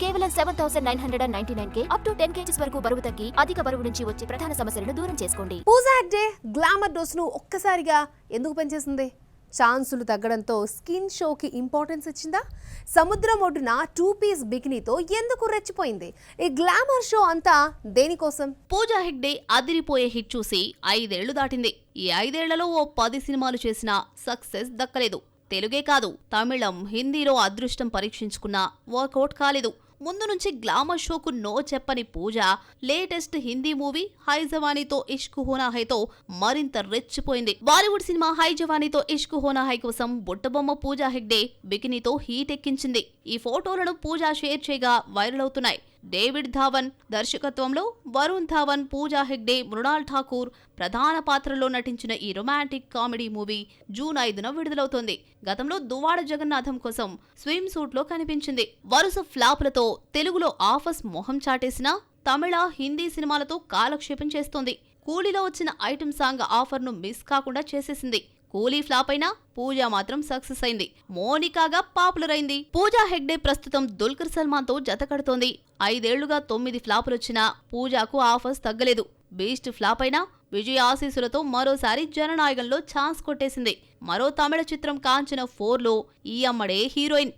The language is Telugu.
కేవలం 7999K అప్ టు 10 kgs వరకు బరువు తగ్గి అధిక బరువు నుంచి వచ్చే ప్రధాన సమస్యలను దూరం చేసుకోండి. పూజా హెగ్డే గ్లామర్ డోస్ ను ఒక్కసారిగా ఎందుకు పెంచేసింది? ఛాన్సులు తగ్గడంతో స్కిన్ షోకి ఇంపార్టెన్స్ ఇచ్చిందా? సముద్రం ఒడ్డున 2-piece బికినీతో ఎందుకు రెచ్చిపోయింది? ఈ గ్లామర్ షో అంతా దేనికోసం? పూజా హెగ్డే అదిరిపోయే హిట్ చూసి 5 ఏళ్లు దాటింది. ఈ 5 ఏళ్లలో ఓ 10 సినిమాలు చేసినా సక్సెస్ దక్కలేదు. తెలుగే కాదు, తమిళం, హిందీలో అదృష్టం పరీక్షించుకున్నా వర్కౌట్ కాలేదు. ముందు నుంచి గ్లామర్ షోకు నో చెప్పని పూజ లేటెస్ట్ హిందీ మూవీ హై జవానీతో ఇష్క్ హోనా హైతో మరింత రెచ్చిపోయింది. బాలీవుడ్ సినిమా హై జవానీతో ఇష్క్ హోనా హై కోసం బుట్టబొమ్మ పూజా హెగ్డే బికినీతో హీట్ ఎక్కించింది. ఈ ఫోటోలను పూజ షేర్ చేయగా వైరల్ అవుతున్నాయి. డేవిడ్ ధావన్ దర్శకత్వంలో వరుణ్ ధావన్, పూజా హెగ్డే, మృణాల్ ఠాకూర్ ప్రధాన పాత్రలో నటించిన ఈ రొమాంటిక్ కామెడీ మూవీ జూన్ 5న విడుదలవుతోంది. గతంలో దువ్వాడ జగన్నాథం కోసం స్విమ్ సూట్ లో కనిపించింది. వరుస ఫ్లాపులతో తెలుగులో ఆఫర్స్ మొహం చాటేసినా తమిళ, హిందీ సినిమాలతో కాలక్షేపం చేస్తోంది. కూలీలో వచ్చిన ఐటెం సాంగ్ ఆఫర్ ను మిస్ కాకుండా చేసేసింది. కూలీ ఫ్లాప్ అయినా పూజా మాత్రం సక్సెస్ అయింది. మోనికాగా పాపులర్ అయింది. పూజా హెగ్డే ప్రస్తుతం దుల్కర్ సల్మాన్ తో జత కడుతోంది. 5 ఏళ్లుగా 9 ఫ్లాపులొచ్చినా పూజాకు ఆఫర్స్ తగ్గలేదు. బీస్ట్ ఫ్లాప్ అయినా విజయ్ ఆశీస్సులతో మరోసారి జననాయకంలో ఛాన్స్ కొట్టేసింది. మరో తమిళ చిత్రం కాంచన 4లో ఈ అమ్మడే హీరోయిన్.